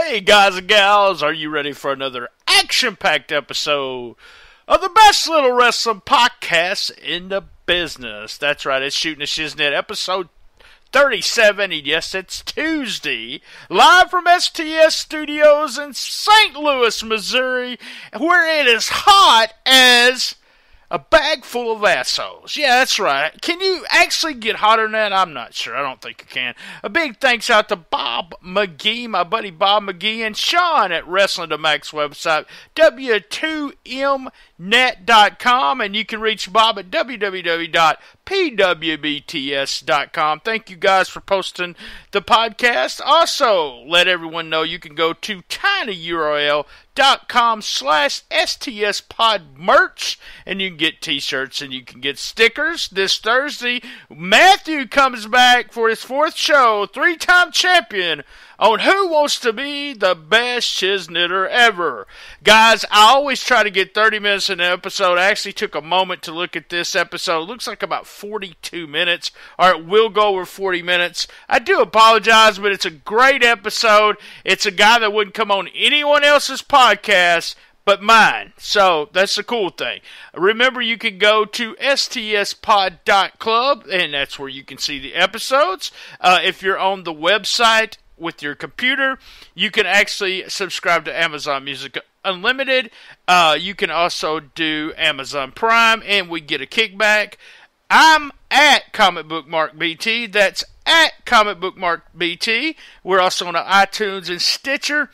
Hey guys and gals, are you ready for another action-packed episode of the best little wrestling podcast in the business? That's right, it's Shooting The Shiznit, episode 37, and yes, it's Tuesday, live from STS Studios in St. Louis, Missouri, where it is hot as a bag full of assholes. Yeah, that's right. Can you actually get hotter than that? I'm not sure. I don't think you can. A big thanks out to Bob McGee, my buddy Bob McGee, and Sean at Wrestling to Max website, W2Mnet.com, and you can reach Bob at www.pwbts.com. Thank you guys for posting the podcast. Also, let everyone know you can go to tinyurl.com/STSPodmerch, and you can get t-shirts and you can get stickers. This Thursday, Matthew comes back for his fourth show, three-time champion, on Who Wants to Be the Best Shiznitter Ever. Guys, I always try to get 30 minutes in an episode. I actually took a moment to look at this episode. It looks like about 42 minutes, or it will go over 40 minutes. I do apologize, but it's a great episode. It's a guy that wouldn't come on anyone else's podcast but mine. So that's the cool thing. Remember, you can go to stspod.club, and that's where you can see the episodes. If you're on the website with your computer, you can actually subscribe to Amazon Music Unlimited. You can also do Amazon Prime, and we get a kickback. I'm at Comic Book Mark BT. That's at Comic Book Mark BT. We're also on iTunes and Stitcher.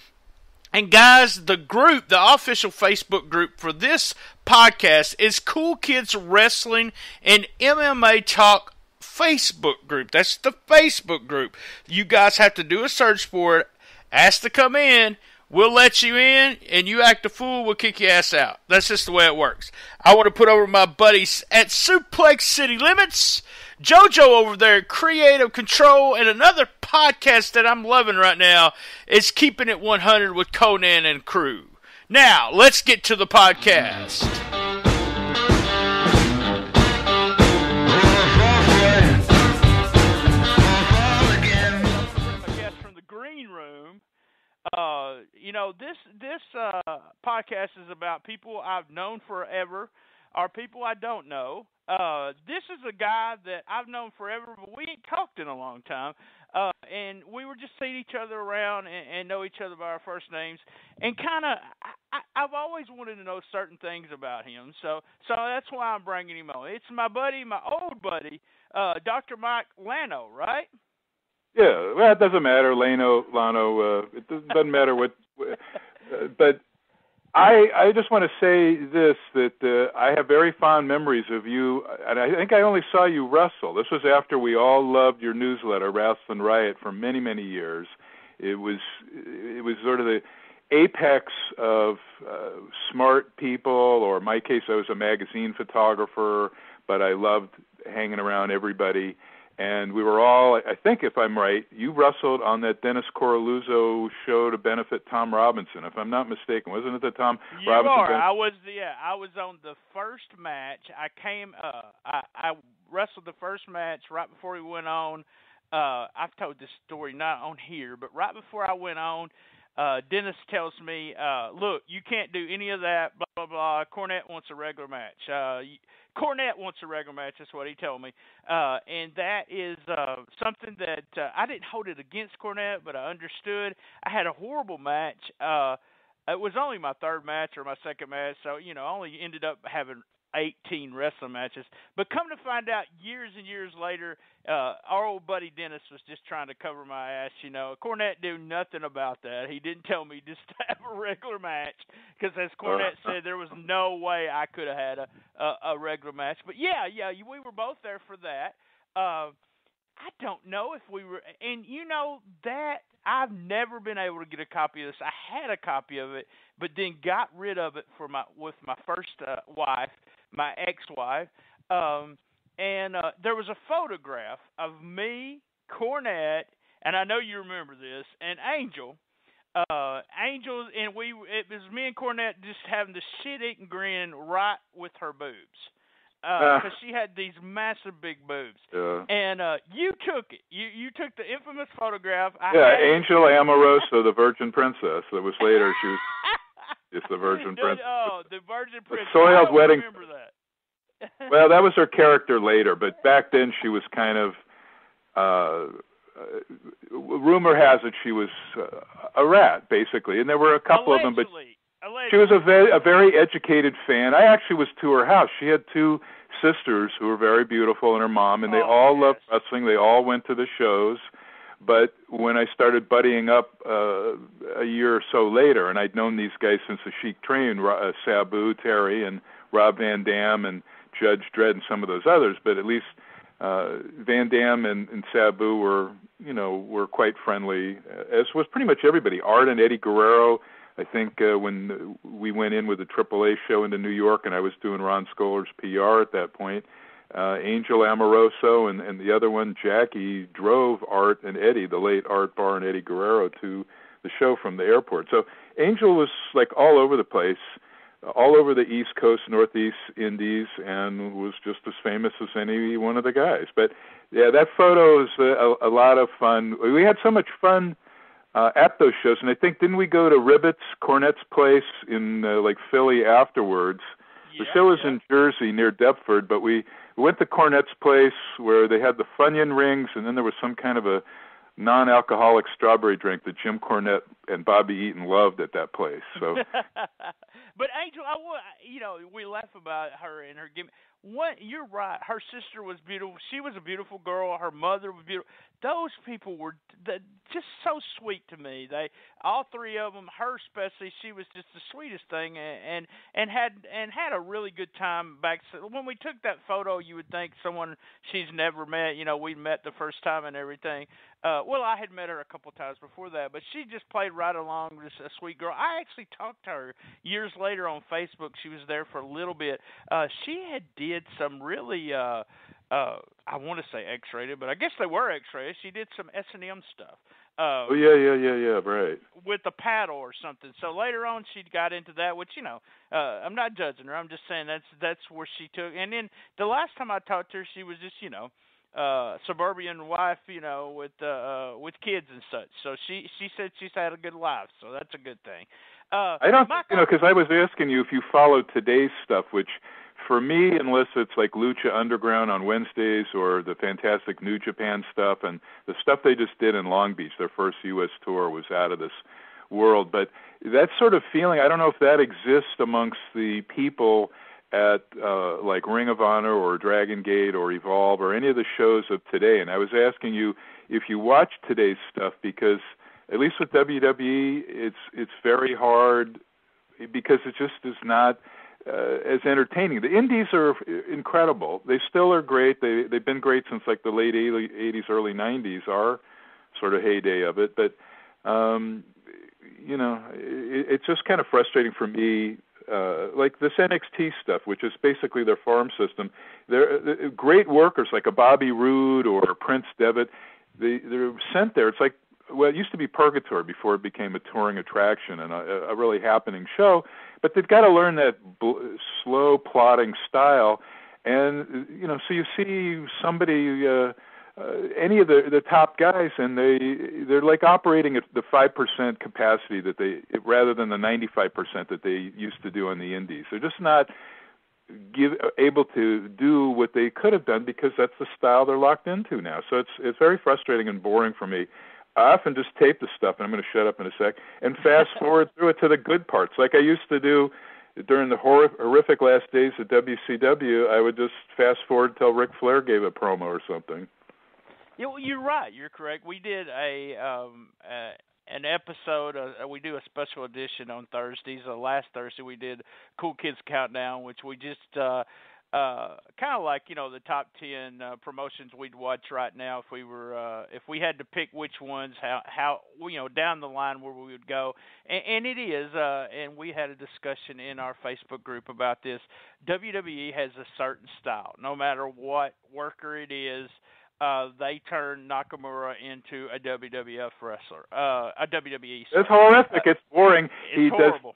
And guys, the group, the official Facebook group for this podcast is Cool Kids Wrestling and MMA Talk Facebook group. That's the Facebook group. You guys have to do a search for it. Ask to come in. We'll let you in, and you act a fool, we'll kick your ass out. That's just the way it works. I want to put over my buddies at Suplex City Limits, JoJo over there, Creative Control, and another podcast that I'm loving right now is Keeping It 100 with Conan and crew. Now, let's get to the podcast. Green room. This podcast is about people I've known forever or people I don't know. This is a guy that I've known forever, but we ain't talked in a long time. And we were just seeing each other around and know each other by our first names. And I've always wanted to know certain things about him. So that's why I'm bringing him on. It's my old buddy, Dr. Mike Lano, right? Yeah, well, it doesn't matter, Lano. It doesn't matter what. But I just want to say this, that I have very fond memories of you, and I think I only saw you wrestle. This was after we all loved your newsletter, Wrestling Riot, for many, many years. It was sort of the apex of smart people, or in my case, I was a magazine photographer, but I loved hanging around everybody. And we were all, I think if I'm right, you wrestled on that Dennis Coraluzzo show to benefit Tom Robinson, if I'm not mistaken. Wasn't it the Tom Robinson? You are. I was on the first match. I wrestled the first match right before we went on. I've told this story not on here, but right before I went on, Dennis tells me, look, you can't do any of that, blah, blah, blah. Cornette wants a regular match. Cornette wants a regular match, that's what he told me. And that is something that I didn't hold it against Cornette, but I understood. I had a horrible match. It was only my third match or my second match, so, I only ended up having 18 wrestling matches. But come to find out, years and years later, our old buddy Dennis was just trying to cover my ass. Cornette knew nothing about that. He didn't tell me just to have a regular match because, as Cornette said, there was no way I could have had a regular match. But yeah, we were both there for that. I don't know if we were, and that I've never been able to get a copy of this. I had a copy of it, but then got rid of it with my first wife, my ex-wife, and there was a photograph of me, Cornette, and I know you remember this, and Angel. Angel, and it was me and Cornette just having the shit-eating grin right with her boobs. because she had these massive big boobs. Yeah. And you took it. You took the infamous photograph. Angel Amoroso, the Virgin Princess. That was later. She was just the Virgin Princess. Oh, the Virgin Princess. Soiled I wedding. Remember that. Well, that was her character later, but back then she was kind of. Rumor has it she was a rat, basically, and there were a couple Allegedly. of them. But she was a very educated fan. I actually was to her house. She had two sisters who were very beautiful, and her mom, and they all loved wrestling. They all went to the shows. But when I started buddying up a year or so later, and I'd known these guys since the Chic Train, Sabu, Terry, and Rob Van Dam, and Judge Dredd, and some of those others, but at least Van Dam and Sabu were quite friendly, as was pretty much everybody. Art and Eddie Guerrero, I think when we went in with the AAA show into New York, and I was doing Ron Scholar's PR at that point, Angel Amoroso and the other one, Jackie, drove Art and Eddie, the late Art Barr and Eddie Guerrero, to the show from the airport. So Angel was like all over the place, all over the East Coast, Northeast Indies, and was just as famous as any one of the guys. But yeah, that photo is a lot of fun. We had so much fun at those shows, and I think, didn't we go to Ribbits, Cornette's place in like Philly afterwards? The show was in Jersey near Deptford, but we went to Cornette's place where they had the Funyun rings, and then there was some kind of a non-alcoholic strawberry drink that Jim Cornette and Bobby Eaton loved at that place. So, but Angel, we laugh about her and her gimmick. You're right. Her sister was beautiful. She was a beautiful girl. Her mother was beautiful. Those people were just so sweet to me. All three of them, her especially, she was just the sweetest thing, and had a really good time back. When we took that photo, you would think someone she's never met. We met the first time and everything. Well, I had met her a couple times before that, but she just played right along, just a sweet girl. I actually talked to her years later on Facebook. She was there for a little bit. She did some really, I want to say X-rated, but I guess they were X-rated. She did some S&M stuff. Yeah, right. With a paddle or something. So later on, she got into that, which I'm not judging her. I'm just saying that's where she took. And then the last time I talked to her, she was just suburban wife, with kids and such. So she said she's had a good life, so that's a good thing. I don't, because I was asking you if you follow today's stuff, which for me, unless it's like Lucha Underground on Wednesdays or the fantastic New Japan stuff and the stuff they just did in Long Beach, their first U.S. tour was out of this world. But that sort of feeling, I don't know if that exists amongst the people at like Ring of Honor or Dragon Gate or Evolve or any of the shows of today. And I was asking you if you watch today's stuff, because at least with WWE, it's very hard because it just is not as entertaining. The indies are incredible. They still are great. They've been great since like the late 80s, early 90s, our sort of heyday of it. But, it's just kind of frustrating for me. Like this NXT stuff, which is basically their farm system. They're great workers like a Bobby Roode or a Prince Devitt. They're sent there. It's like, well, it used to be purgatory before it became a touring attraction and a really happening show. But they've got to learn that slow plodding style. And, so you see somebody, any of the top guys, and they're like operating at the 5% capacity that rather than the 95% that they used to do on the indies. They're just not able to do what they could have done because that's the style they're locked into now. So it's very frustrating and boring for me. I often just tape the stuff, and I'm going to shut up in a sec, and fast forward through it to the good parts. Like I used to do during the horrific last days at WCW, I would just fast forward till Ric Flair gave a promo or something. Yeah, well, you're right. You're correct. We did an episode. We do a special edition on Thursdays. Last Thursday we did Cool Kids Countdown, which we just kind of like the top 10 promotions we'd watch right now if we had to pick which ones, how down the line where we would go, and it is. And we had a discussion in our Facebook group about this. WWE has a certain style, no matter what worker it is. They turn Nakamura into a WWF wrestler, a WWE star. It's horrific. It's boring. It's horrible.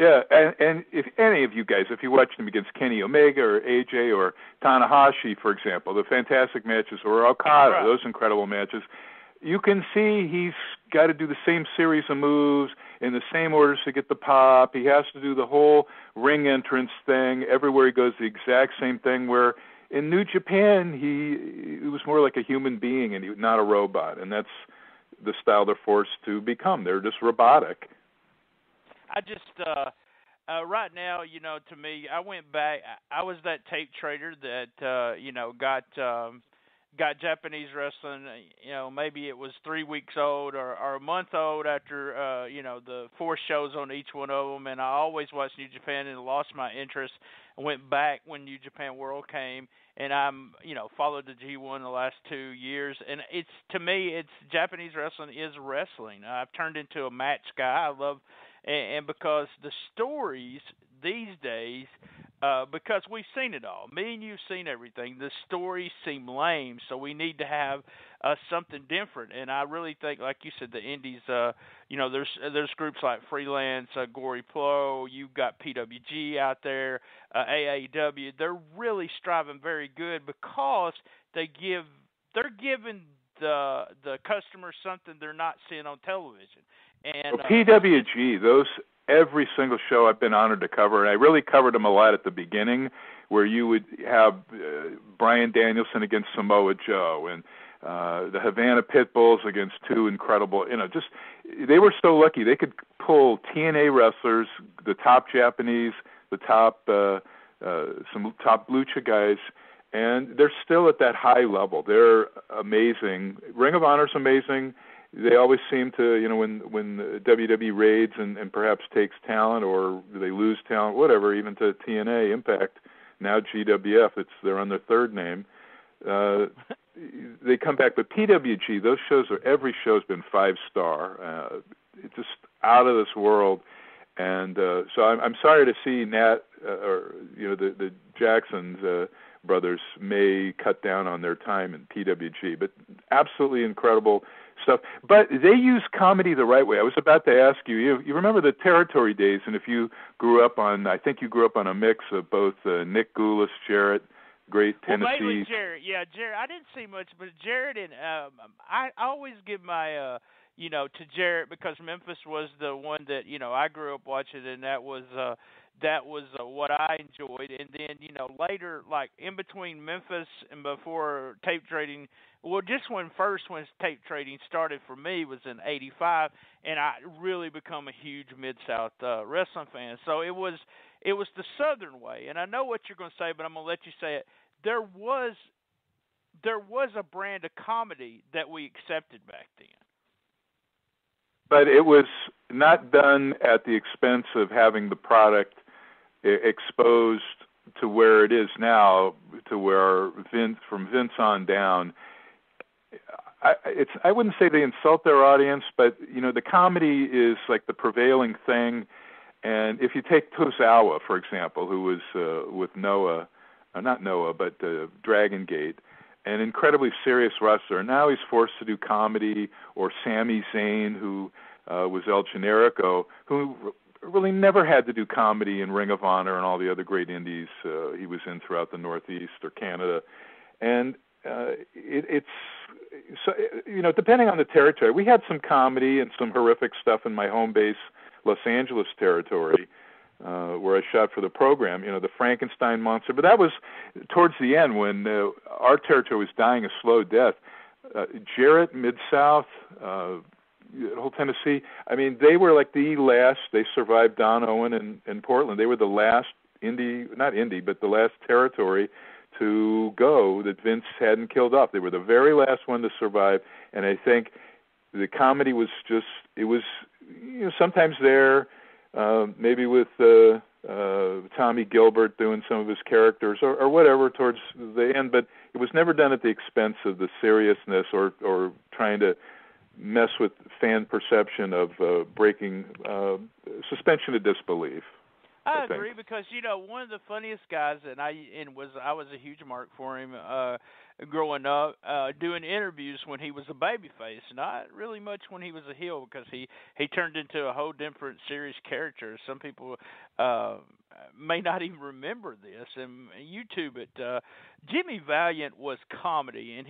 Yeah, and if any of you guys, if you watched him against Kenny Omega or AJ or Tanahashi, for example, the fantastic matches, or Okada, Right. those incredible matches, you can see he's got to do the same series of moves in the same orders to get the pop. He has to do the whole ring entrance thing. Everywhere he goes, the exact same thing, where in New Japan, he was more like a human being and not a robot, and that's the style they're forced to become. They're just robotic. I just right now, to me, I went back. I was that tape trader that got Japanese wrestling. Maybe it was 3 weeks old or a month old after the 4 shows on each one of them, and I always watched New Japan and lost my interest. I went back when New Japan World came, and I'm followed the G1 the last 2 years, and to me it's Japanese wrestling is wrestling. I've turned into a match guy. I love. And because the stories these days, because we've seen it all. Me and you've seen everything. The stories seem lame, so we need to have something different. And I really think, like you said, the indies. There's groups like Freelance, Gory Pro. You've got PWG out there, AAW. They're really striving very good because they're giving the customer something they're not seeing on television. And PWG, every single show I've been honored to cover, and I really covered them a lot at the beginning, where you would have Bryan Danielson against Samoa Joe, and the Havana Pitbulls against 2 incredible, they were so lucky. They could pull TNA wrestlers, the top Japanese, the top, some top lucha guys, and they're still at that high level. They're amazing. Ring of Honor's amazing. They always seem to, when WWE raids and perhaps takes talent, or they lose talent, whatever, even to TNA, Impact, now GWF, they're on their third name, they come back. But PWG, those shows every show's been 5-star. It's just out of this world. And so I'm sorry to see Nat, the Jacksons brothers may cut down on their time in PWG, but absolutely incredible stuff. But they use comedy the right way. I was about to ask you, you remember the Territory days, and if you grew up on, I think you grew up on a mix of both Nick Goulas, Jarrett, great Tennessee. Well, mainly Jarrett. Yeah, Jarrett. I didn't see much, but Jarrett and I always give my to Jarrett, because Memphis was the one that I grew up watching, and that was what I enjoyed. And then later, like in between Memphis and before tape trading, well, just when tape trading started for me was in '85, and I really become a huge Mid-South wrestling fan. So it was the Southern way, and I know what you're going to say, but I'm going to let you say it. There was a brand of comedy that we accepted back then. But it was not done at the expense of having the product exposed to where it is now, to where from Vince on down. I wouldn't say they insult their audience, but the comedy is like the prevailing thing. And if you take Tozawa, for example, who was with Noah, not Noah, but Dragon Gate, an incredibly serious wrestler. Now he's forced to do comedy, or Sami Zayn, who was El Generico, who really never had to do comedy in Ring of Honor and all the other great indies he was in throughout the Northeast or Canada. And it's so, depending on the territory. We had some comedy and some horrific stuff in my home base, Los Angeles territory, where I shot for the program, the Frankenstein monster. But that was towards the end when our territory was dying a slow death. Jarrett, Mid-South, whole Tennessee, I mean, they were like the last. They survived Don Owen in Portland. They were the last but the last territory to go that Vince hadn't killed off. They were the very last one to survive, and I think the comedy was just, it was sometimes there, maybe with Tommy Gilbert doing some of his characters or whatever towards the end, but it was never done at the expense of the seriousness or trying to mess with fan perception of breaking suspension of disbelief. I think. agree because one of the funniest guys, I was a huge mark for him growing up, doing interviews when he was a babyface, not really much when he was a heel because he turned into a whole different serious character. Some people uh, may not even remember this, and YouTube it. Jimmy Valiant was comedy, and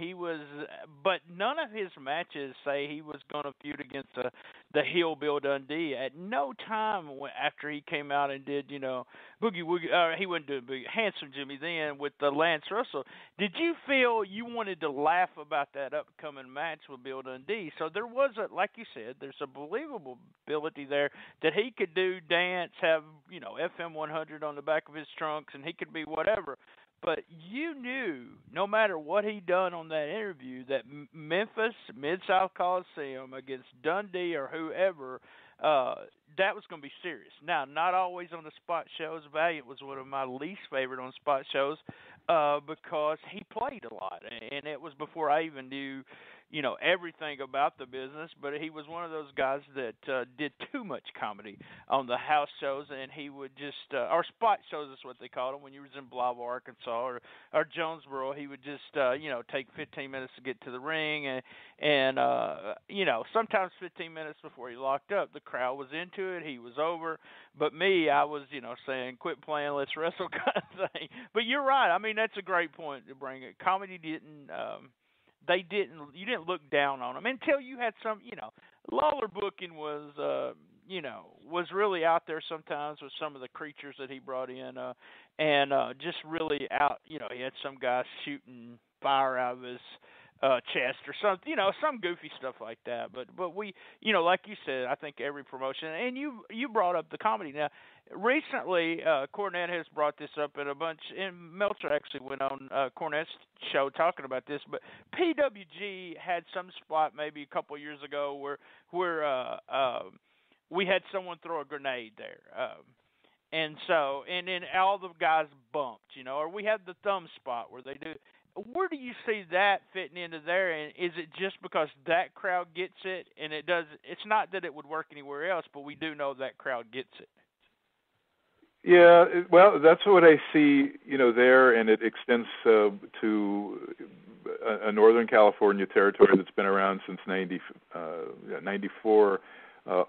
but none of his matches say he was going to feud against the heel Bill Dundee. At no time after he came out and did, Boogie Woogie, he wasn't doing Boogie, Handsome Jimmy then with the Lance Russell. Did you feel you wanted to laugh about that upcoming match with Bill Dundee? So there was like you said, there's a believable ability there that he could do dance, have, FM 100 on the back of his trunks, and he could be whatever. But you knew, no matter what he done on that interview, that Memphis, Mid-South Coliseum against Dundee or whoever, that was going to be serious. Now, not always on the spot shows. Valiant was one of my least favorite on spot shows because he played a lot, and it was before I even knew, everything about the business. But he was one of those guys that did too much comedy on the house shows, and he would just, or spot shows is what they called them when you was in Blythe, Arkansas, or Jonesboro. He would just, take 15 minutes to get to the ring, and sometimes 15 minutes before he locked up, the crowd was into it. He was over. But me, I was, saying, quit playing, let's wrestle kind of thing. But you're right. I mean, that's a great point to bring it. Comedy didn't, you didn't look down on them until you had some, Lawler booking was, was really out there sometimes with some of the creatures that he brought in, and just really out, he had some guy shooting fire out of his chest or something, some goofy stuff like that. But we, like you said, I think every promotion, and you brought up the comedy. Now, recently, Cornette has brought this up in a bunch, and Meltzer actually went on Cornette's show talking about this, but PWG had some spot maybe a couple years ago where we had someone throw a grenade there. And then all the guys bumped, or we had the thumb spot where they do. Where do you see that fitting into there? And is it just because that crowd gets it, and it does? It's not that it would work anywhere else, but we do know that crowd gets it. Yeah, well, that's what I see, there, and it extends to a Northern California territory that's been around since 94,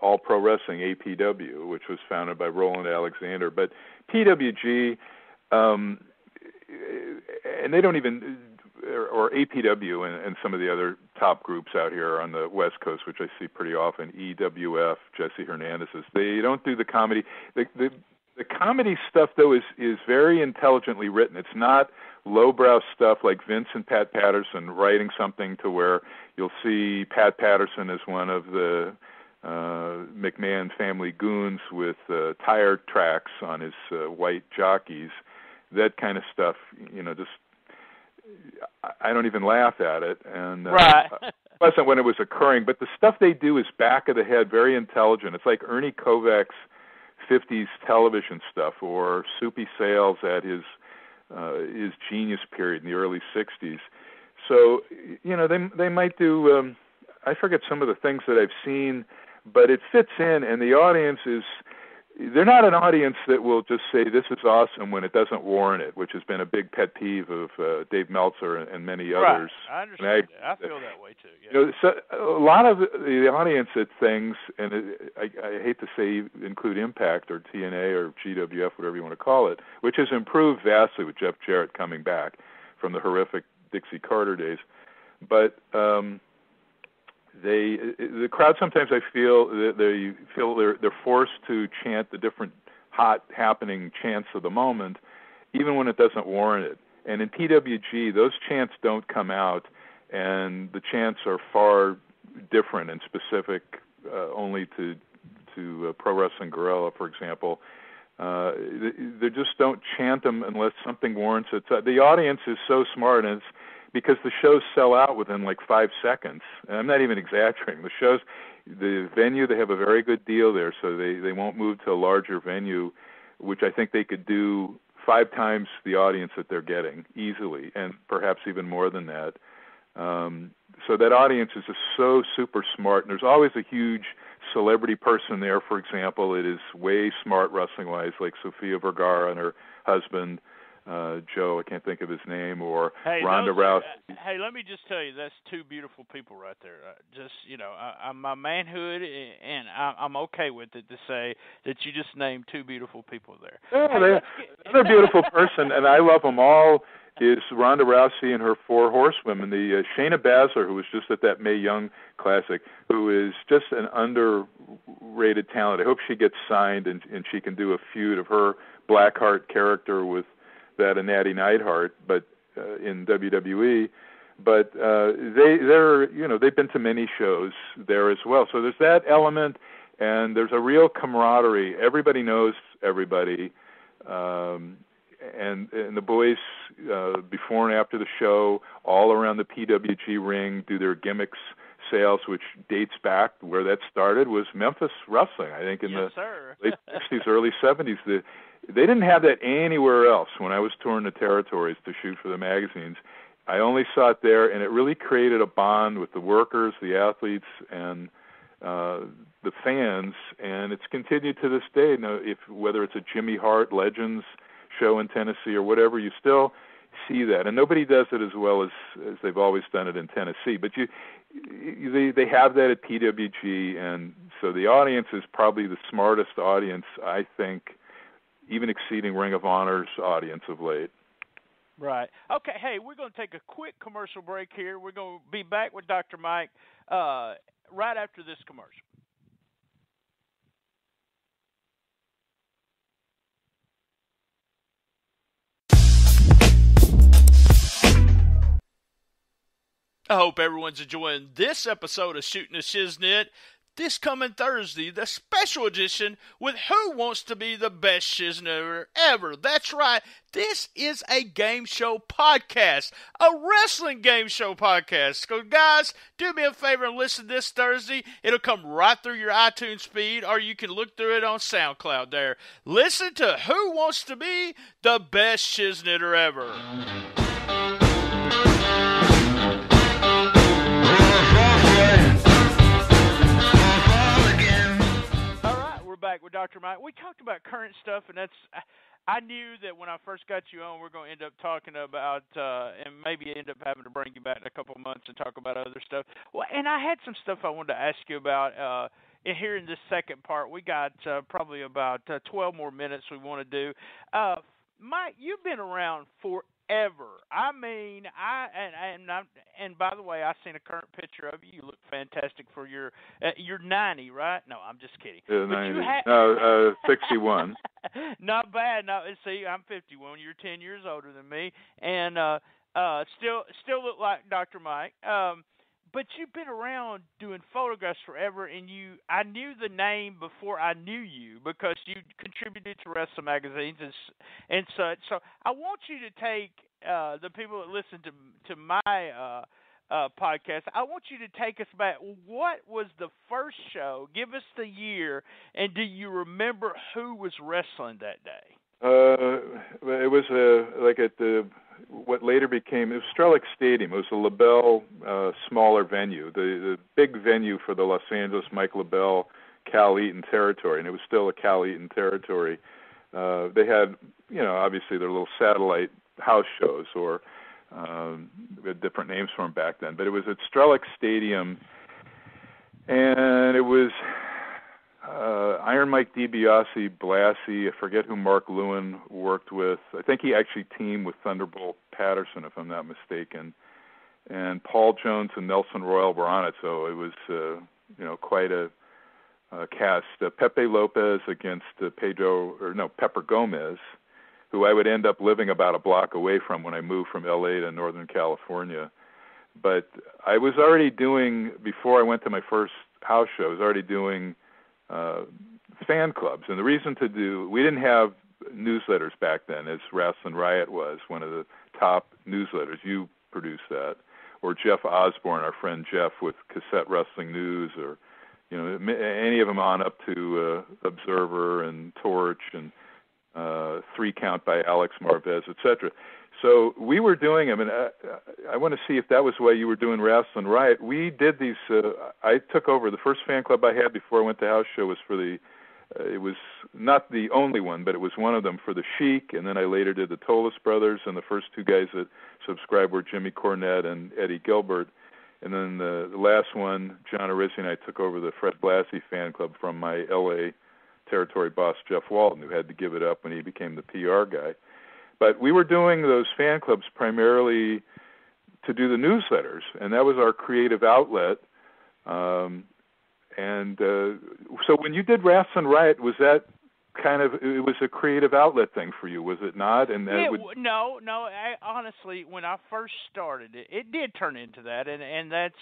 All Pro Wrestling, APW, which was founded by Roland Alexander. But PWG, and they don't even, or APW and some of the other top groups out here on the West Coast, which I see pretty often, EWF, Jesse Hernandez's, they don't do the comedy. The comedy stuff, though, is very intelligently written. It's not lowbrow stuff like Vince and Pat Patterson writing something to where you'll see Pat Patterson as one of the McMahon family goons with tire tracks on his white jockeys. That kind of stuff, just I don't even laugh at it. And right. wasn't when it was occurring, but the stuff they do is back of the head, very intelligent. It's like Ernie Kovac's 50s television stuff, or Soupy Sales at his genius period in the early 60s. So, they might do, I forget some of the things that I've seen, but it fits in, and the audience they're not an audience that will just say this is awesome when it doesn't warrant it, which has been a big pet peeve of Dave Meltzer and many others. Right. I understand that. I feel that way too. Yeah. So a lot of the audience at things, and I hate to say include Impact or TNA or GWF, whatever you want to call it, which has improved vastly with Jeff Jarrett coming back from the horrific Dixie Carter days, but the crowd sometimes I feel they're forced to chant the different hot happening chants of the moment, even when it doesn't warrant it. And in PWG, those chants don't come out, and the chants are far different and specific only to Pro Wrestling Guerrilla, for example. They just don't chant them unless something warrants it. So the audience is so smart, and it's because the shows sell out within like 5 seconds. And I'm not even exaggerating. The venue, they have a very good deal there, so they won't move to a larger venue, which I think they could do 5 times the audience that they're getting easily, and perhaps even more than that. So that audience is just so super smart, and there's always a huge celebrity person there, for example, it is way smart wrestling-wise, like Sofia Vergara and her husband, Joe, I can't think of his name, or Ronda Rousey. Hey, let me just tell you, that's two beautiful people right there. Just, I'm my manhood, and I'm okay with it to say that you just named two beautiful people there. Yeah, another beautiful person, and I love them all, is Ronda Rousey and her four horsewomen. The Shayna Baszler, who was just at that Mae Young Classic, who is just an underrated talent. I hope she gets signed and she can do a feud of her Blackheart character with that of Natty Neidhart, but in WWE. But they've been to many shows there as well. So there's that element, and there's a real camaraderie. Everybody knows everybody. And the boys, before and after the show, all around the PWG ring, do their gimmicks sales, which dates back where that started was Memphis wrestling, I think, in the late 60s, early 70s. They didn't have that anywhere else when I was touring the territories to shoot for the magazines. I only saw it there, and it really created a bond with the workers, the athletes, and the fans, and it's continued to this day. Whether it's a Jimmy Hart Legends show in Tennessee or whatever, you still see that, and nobody does it as well as they've always done it in Tennessee. But they have that at PWG, and so the audience is probably the smartest audience, I think, even exceeding Ring of Honor's audience of late. Right. Okay, hey, we're going to take a quick commercial break here. We're going to be back with Dr. Mike right after this commercial. I hope everyone's enjoying this episode of Shooting the Shiznit. This coming Thursday, the special edition with Who Wants to Be the Best Shizniter Ever. That's right, this is a game show podcast, a wrestling game show podcast. So guys, do me a favor and listen this Thursday. It'll come right through your iTunes feed, or you can look through it on SoundCloud there. Listen to Who Wants to Be the Best Shizniter Ever. Back with Dr. Mike. We talked about current stuff, and I knew that when I first got you on, we're going to end up talking about, and maybe end up having to bring you back in a couple of months and talk about other stuff. Well, and I had some stuff I wanted to ask you about here in this second part. We got probably about 12 more minutes we want to do. Mike, you've been around forever. I mean, and by the way, I seen a current picture of you. You look fantastic for you're 90, right? No, I'm just kidding. 90. 61. Not bad. No, see, I'm 51. You're 10 years older than me, and still look like Dr. Mike. But you've been around doing photographs forever, and I knew the name before I knew you because you contributed to wrestling magazines and such. So I want you to take the people that listen to my podcast, I want you to take us back. What was the first show? Give us the year, and do you remember who was wrestling that day? It was like at what later became, it was Strellick Stadium. It was a LaBelle smaller venue, the big venue for the Los Angeles Mike LaBelle Cal Eaton territory, and it was still a Cal Eaton territory. They had, obviously their little satellite house shows, or we had different names for them back then, but it was at Strellick Stadium, and it was Iron Mike DiBiase, Blassie, I forget who Mark Lewin worked with. I think he actually teamed with Thunderbolt Patterson, if I'm not mistaken. And Paul Jones and Nelson Royal were on it, so it was, quite a cast. Pepe Lopez against Pepper Gomez, who I would end up living about a block away from when I moved from L.A. to Northern California. But I was already doing, before I went to my first house show, I was already doing fan clubs. And the reason we didn't have newsletters back then, as Wrestling Riot was, one of the top newsletters. You produced that. Or Jeff Osborne, our friend Jeff, with Cassette Wrestling News, or any of them on up to Observer and Torch and 3 Count by Alex Marvez, etc. So we were doing them, and I want to see if that was why you were doing Wrestling Riot. We did these. I took over the first fan club I had before I went to house show was for the. It was not the only one, but it was one of them for the Sheik, and then I later did the Tolis Brothers, and the first two guys that subscribed were Jimmy Cornette and Eddie Gilbert. And then the last one, John Arisi and I took over the Fred Blassie fan club from my L.A. territory boss, Jeff Walton, who had to give it up when he became the PR guy. But we were doing those fan clubs primarily to do the newsletters, and that was our creative outlet. So when you did Wrestling Riot, was that kind of, it was a creative outlet thing for you, was it not? And No. Honestly, when I first started it, it did turn into that, and that's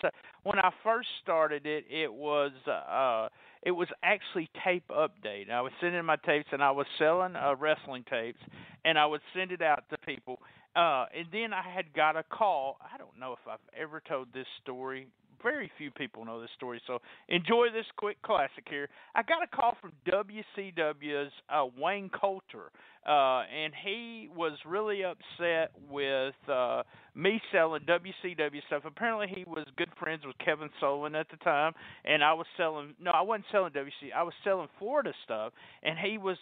when I first started it. It was actually tape update. I was sending my tapes, and I was selling wrestling tapes, and I would send it out to people. And then I had got a call. I don't know if I've ever told this story. Very few people know this story, so enjoy this quick classic here. I got a call from WCW's Wayne Coulter, and he was really upset with me selling WCW stuff. Apparently, he was good friends with Kevin Sullivan at the time, and I wasn't selling WC. I was selling Florida stuff, and he was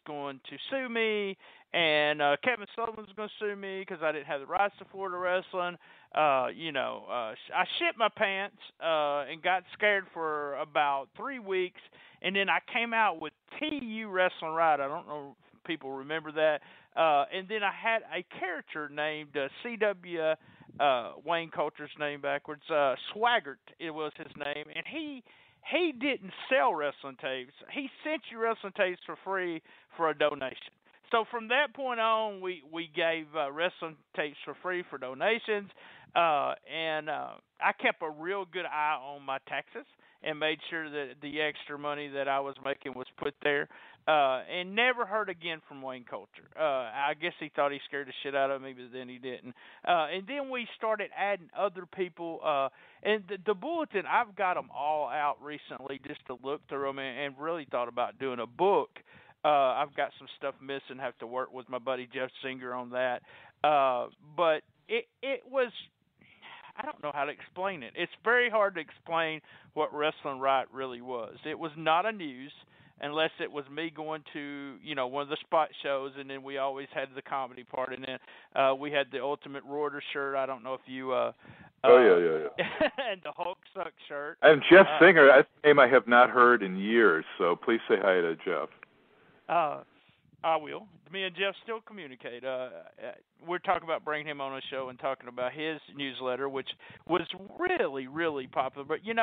going to sue me, and Kevin Sullivan was going to sue me because I didn't have the rights to Florida wrestling. I shit my pants and got scared for about 3 weeks, and then I came out with TU Wrestling Riot. I don't know if people remember that. And then I had a character named CW, Wayne Coulter's name backwards, Swaggart, it was his name, and he didn't sell wrestling tapes. He sent you wrestling tapes for free for a donation. So from that point on, we gave wrestling tapes for free for donations, and I kept a real good eye on my taxes and made sure that the extra money that I was making was put there, and never heard again from Wayne Coulter. I guess he thought he scared the shit out of me, but then he didn't. And then we started adding other people, and the bulletin, I've got them all out recently just to look through them and really thought about doing a book. I've got some stuff missing, have to work with my buddy Jeff Singer on that. But it was, I don't know how to explain it. It's very hard to explain what Wrestling Riot really was. It was not a news unless it was me going to, one of the spot shows, and then we always had the comedy part, and then we had the Ultimate Reuter shirt. I don't know if you... yeah. And the Hulk Suck shirt. And Jeff Singer, that's a name I have not heard in years, so please say hi to Jeff. I will. Me and Jeff still communicate. We're talking about bringing him on a show and talking about his newsletter, which was really, really popular. But, you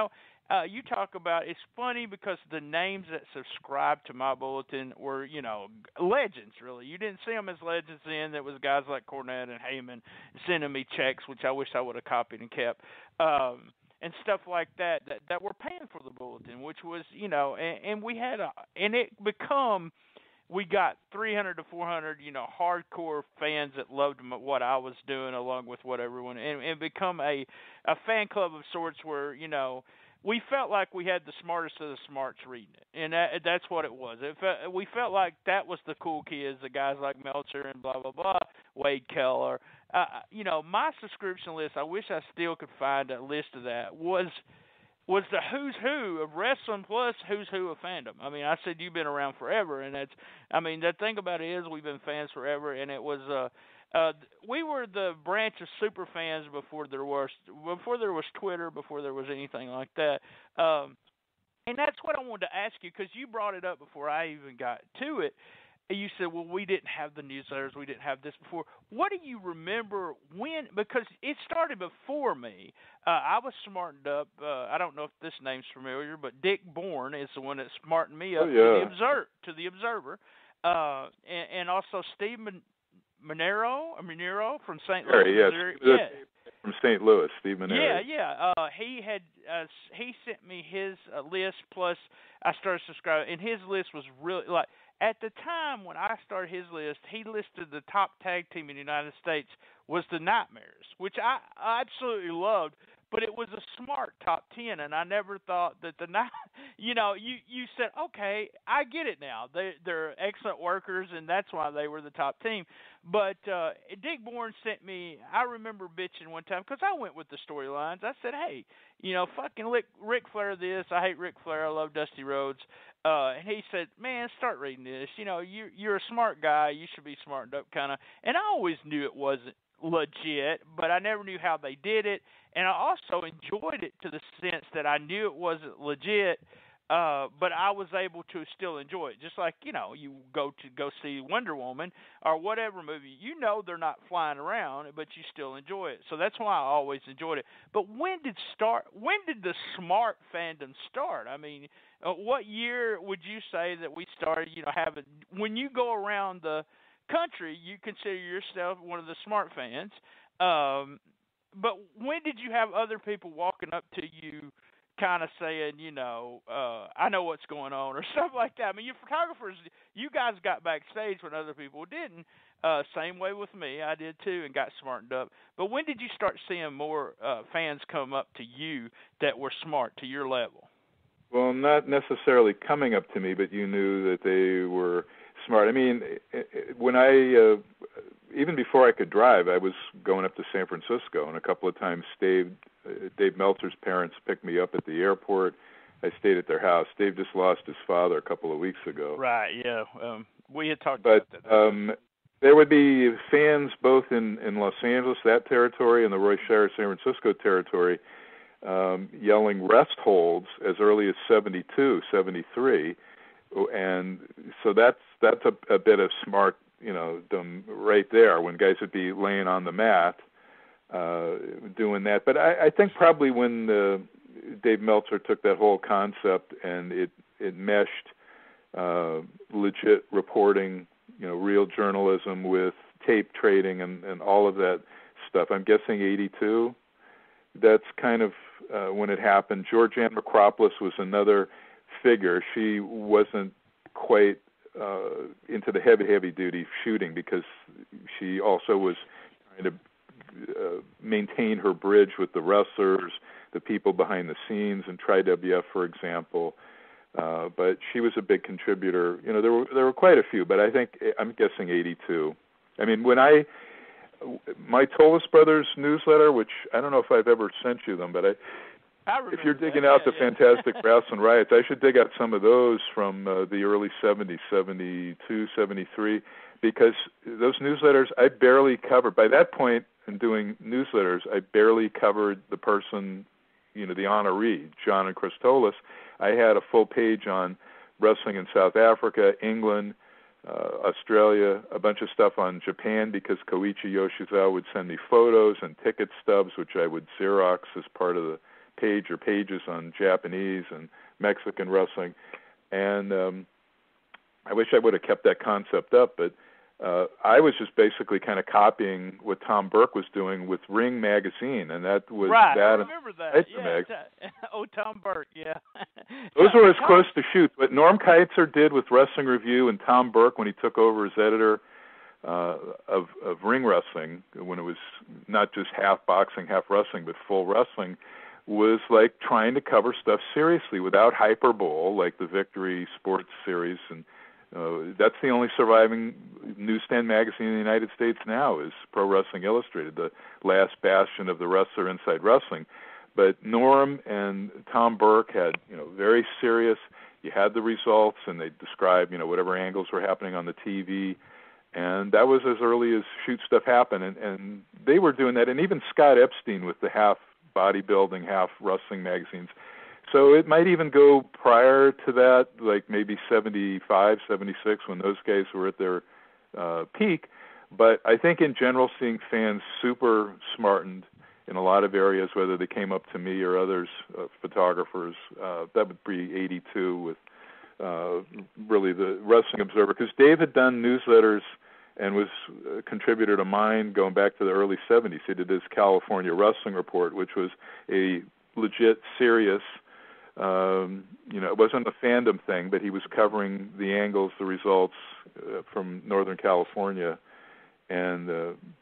talk about, it's funny because the names that subscribed to my bulletin were, legends, really. You didn't see them as legends then. There was guys like Cornette and Heyman sending me checks, which I wish I would have copied and kept. And stuff like that were paying for the bulletin, which was, and we had we got 300 to 400, hardcore fans that loved what I was doing along with what everyone, and become a fan club of sorts where, we felt like we had the smartest of the smarts reading it, and that's what it was. We felt like that was the cool kids, the guys like Meltzer and blah, blah, blah, Wade Keller. My subscription list, I wish I still could find a list of that, was the who's who of wrestling plus who's who of fandom. I mean, I said you've been around forever, and the thing about it is we've been fans forever, and it was we were the branch of super fans before there was Twitter, before there was anything like that. And that's what I wanted to ask you, because you brought it up before I even got to it. You said, well, we didn't have the newsletters, we didn't have this before. What do you remember when, because it started before me. I was smartened up, I don't know if this name's familiar, but Dick Bourne is the one that smartened me up to the Observer. And also Steve Monero from St. Louis, Missouri. Yeah. From St. Louis, Steve Monero. Yeah. He sent me his list, plus I started subscribing, and his list was really, like, at the time when I started his list, he listed the top tag team in the United States was the Nightmares, which I absolutely loved. but it was a smart top 10, and I never thought that you said, okay, I get it now. They're excellent workers, and that's why they were the top team. But Dick Bourne sent me. I remember bitching one time because I went with the storylines. I said, hey, fucking Ric Flair this. I hate Ric Flair. I love Dusty Rhodes. And he said, man, start reading this. You're a smart guy. You should be smartened up, kind of. And I always knew it wasn't legit, but I never knew how they did it. And I also enjoyed it to the sense that I knew it wasn't legit, but I was able to still enjoy it. Just like, you go see Wonder Woman or whatever movie, they're not flying around, but you still enjoy it. So that's why I always enjoyed it. But when did the smart fandom start? I mean, what year would you say that we started, having, when you go around the country, you consider yourself one of the smart fans, but when did you have other people walking up to you kind of saying, I know what's going on or stuff like that? I mean, you photographers, you guys got backstage when other people didn't. Same way with me. I did too and got smartened up. But when did you start seeing more fans come up to you that were smart to your level? Well, not necessarily coming up to me, but you knew that they were smart. I mean, when even before I could drive, I was going up to San Francisco, and a couple of times Dave Meltzer's parents picked me up at the airport. I stayed at their house. Dave just lost his father a couple of weeks ago. Right, yeah. We had talked about that. But there would be fans both in Los Angeles, that territory, and the Roy Shire, San Francisco territory, yelling rest holds as early as 72, 73. And so that's a bit of smart, right there when guys would be laying on the mat doing that. But I think probably when Dave Meltzer took that whole concept and it meshed legit reporting, real journalism with tape trading and all of that stuff, I'm guessing 82. That's kind of when it happened. Georgianne Macropolis was another figure. She wasn't quite into the heavy duty shooting because she also was trying to maintain her bridge with the wrestlers, the people behind the scenes, and Tri-WF, for example. But she was a big contributor. There were quite a few, but I'm guessing 82. I mean, when my Tolis Brothers newsletter, which I don't know if I've ever sent you them, but if you're digging out the Fantastic Brass and Riots, I should dig out some of those from the early 70s, 72, 73, because those newsletters I barely covered. By that point in doing newsletters, I barely covered the person, the honoree, John and Chris Tolis. I had a full page on wrestling in South Africa, England, Australia, a bunch of stuff on Japan because Koichi Yoshizawa would send me photos and ticket stubs, which I would Xerox as part of the page or pages on Japanese and Mexican wrestling. And I wish I would have kept that concept up, but I was just basically kind of copying what Tom Burke was doing with Ring magazine, and that was right. that. I remember that. Yeah, Tom Burke. Yeah. Those were as close to shoots. What Norm Keitzer did with Wrestling Review and Tom Burke when he took over as editor of Ring Wrestling, when it was not just half boxing, half wrestling, but full wrestling, was like trying to cover stuff seriously without hyperbole, like the Victory Sports Series, and that's the only surviving newsstand magazine in the United States now is Pro Wrestling Illustrated, the last bastion of the wrestler inside wrestling. But Norm and Tom Burke had, very serious. You had the results, and they described, whatever angles were happening on the TV, and that was as early as Shoot Stuff happened, and they were doing that. And even Scott Epstein with the half bodybuilding, half wrestling magazines. So it might even go prior to that, like maybe 75, 76, when those guys were at their peak. But I think in general, seeing fans super smartened in a lot of areas, whether they came up to me or others, photographers, that would be 82 with really the Wrestling Observer. Because Dave had done newsletters and was a contributor to mine going back to the early 70s. He did his California Wrestling Report, which was a legit, serious, it wasn't a fandom thing, but he was covering the angles, the results from Northern California, and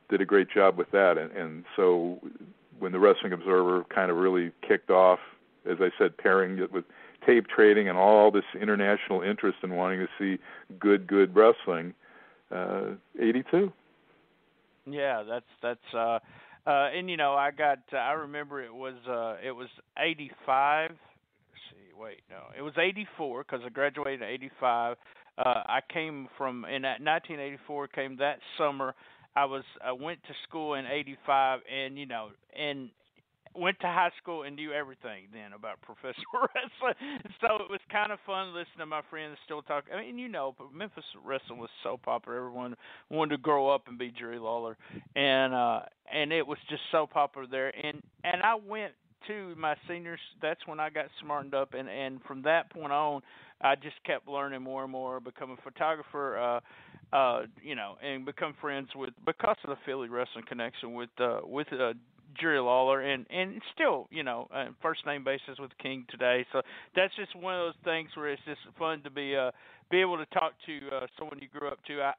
did a great job with that. And so when the Wrestling Observer kind of really kicked off, as I said, pairing it with tape trading and all this international interest in wanting to see good wrestling. 82. Yeah, that's and I remember it was 85. It was 84 because I graduated in 85. I came from in 1984. Came that summer. I went to school in 85, and went to high school and knew everything then about professional wrestling. So it was kind of fun listening to my friends still talk. I mean, but Memphis wrestling was so popular. Everyone wanted to grow up and be Jerry Lawler, and it was just so popular there. And I went to my seniors. That's when I got smartened up, and from that point on, I just kept learning more and more, become a photographer, and become friends because of the Philly wrestling connection with Jerry Lawler, and still, first name basis with King today. So that's just one of those things where it's just fun to be able to talk to someone you grew up to.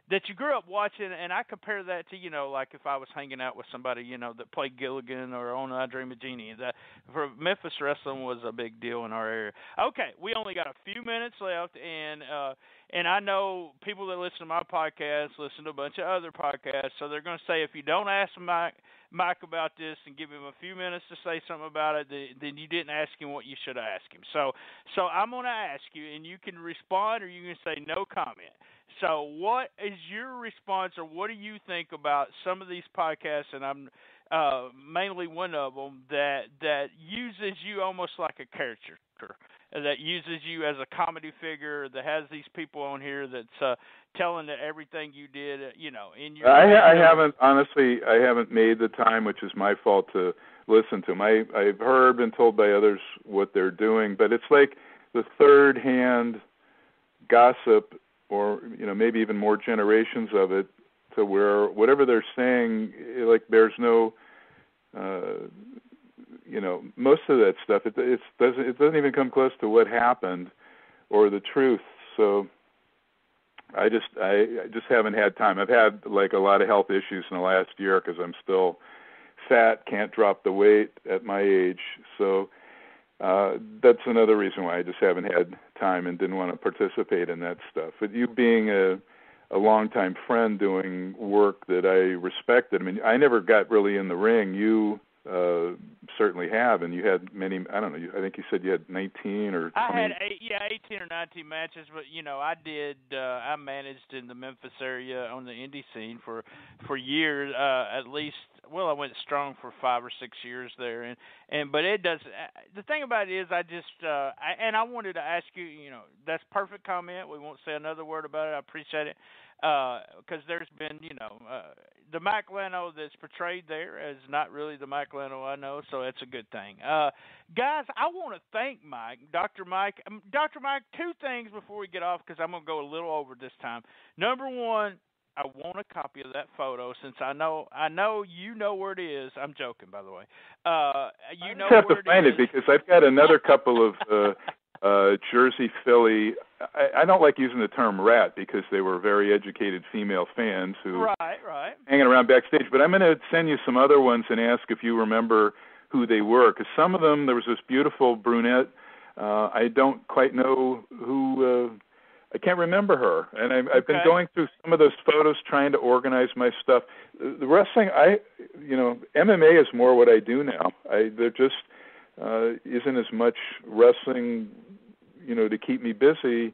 That you grew up watching, and I compare that to, like if I was hanging out with somebody, that played Gilligan or on I Dream of Jeannie. That for Memphis wrestling was a big deal in our area. Okay, we only got a few minutes left, and I know people that listen to my podcast listen to a bunch of other podcasts, so they're going to say if you don't ask Mike about this and give him a few minutes to say something about it, then you didn't ask him what you should have asked him. So I'm going to ask you, and you can respond or you can say no comment. So what is your response, or what do you think about some of these podcasts, and I'm mainly one of them, that uses you almost like a caricature, that uses you as a comedy figure, that has these people on here that's telling that everything you did, in your... I haven't made the time, which is my fault, to listen to them. I've heard and told by others what they're doing, but it's like the third-hand gossip, or maybe even more generations of it, to where whatever they're saying, like there's no, most of that stuff, it doesn't even come close to what happened or the truth. So I just haven't had time. I've had like a lot of health issues in the last year because I'm still fat, can't drop the weight at my age. So that's another reason why I just haven't had time and didn't want to participate in that stuff. But you being a longtime friend doing work that I respected, I mean, I never got really in the ring. You certainly have, and you had many, I don't know, I think you said you had 19 or 20. I had 18 or 19 matches, but, I managed in the Memphis area on the indie scene for years, at least. Well, I went strong for 5 or 6 years there, but it does. The thing about it is, I wanted to ask you. That's perfect comment. We won't say another word about it. I appreciate it, because there's been, the Mike Lano that's portrayed there is not really the Mike Lano I know, so it's a good thing. Guys, I want to thank Mike, Dr. Mike. Dr. Mike, two things before we get off, because I'm going to go a little over this time. Number one, I want a copy of that photo, since I know you know where it is. I'm joking, by the way. I just have to find it because I've got another couple of Jersey, Philly. I don't like using the term rat because they were very educated female fans who hanging around backstage. But I'm going to send you some other ones and ask if you remember who they were, because some of them, there was this beautiful brunette. I don't quite know who. I can't remember her, and I've been going through some of those photos trying to organize my stuff. The wrestling, MMA is more what I do now. There just isn't as much wrestling, to keep me busy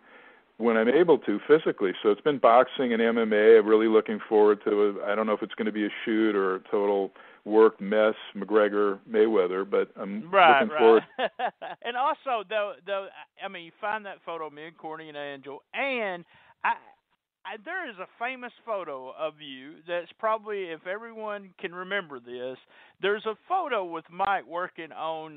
when I'm able to physically. So it's been boxing and MMA. I'm really looking forward to it. I don't know if it's going to be a shoot or a total work mess, McGregor, Mayweather, but I'm looking forward. And also, though, you find that photo of me and Courtney and Angel, and there is a famous photo of you that's probably, if everyone can remember this, there's a photo with Mike working on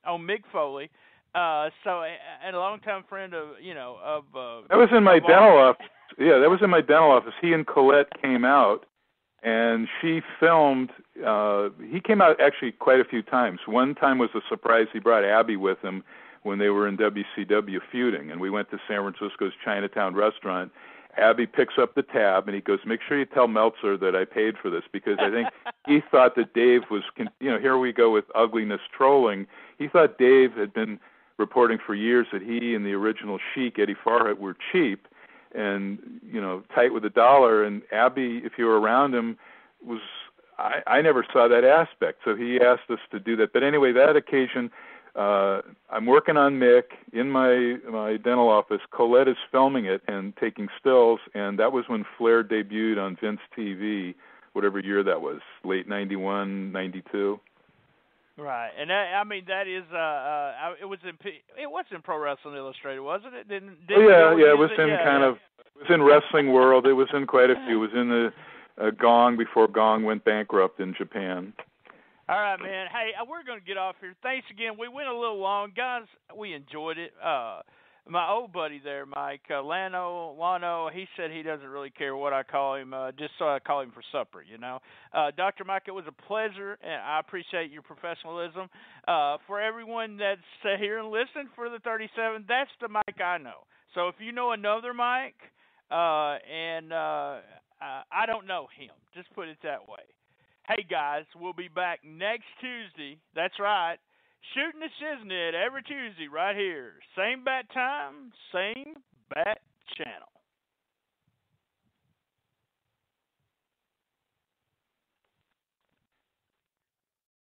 Mick Foley. And a longtime friend of, that was in my dental office. Yeah, that was in my dental office. He and Colette came out, and she filmed. He came out actually quite a few times. One time was a surprise. He brought Abby with him when they were in WCW feuding, and we went to San Francisco's Chinatown restaurant, Abby picks up the tab and he goes, "Make sure you tell Meltzer that I paid for this," because I think he thought that Dave was, here we go with ugliness trolling. He thought Dave had been reporting for years that he and the original Sheik, Eddie Farhat, were cheap and, tight with the dollar. And Abby, if you were around him, was, I never saw that aspect. So he asked us to do that. But anyway, that occasion, I'm working on Mick in my dental office. Colette is filming it and taking stills, and that was when Flair debuted on Vince TV, whatever year that was, late 91, 92. Right, and that is it was in Pro Wrestling Illustrated, wasn't it? Didn't it was in it was in Wrestling World. It was in quite a few. It was in the Gong before Gong went bankrupt in Japan. All right, man. Hey, we're going to get off here. Thanks again. We went a little long, guys. We enjoyed it. My old buddy there, Mike Lano, he said he doesn't really care what I call him, just so I call him for supper, Dr. Mike, it was a pleasure, and I appreciate your professionalism. For everyone that's here and listening for the 37, that's the Mike I know. So if you know another Mike, and I don't know him, just put it that way. Hey, guys, we'll be back next Tuesday. That's right. Shooting the Shiznit every Tuesday right here. Same bat time, same bat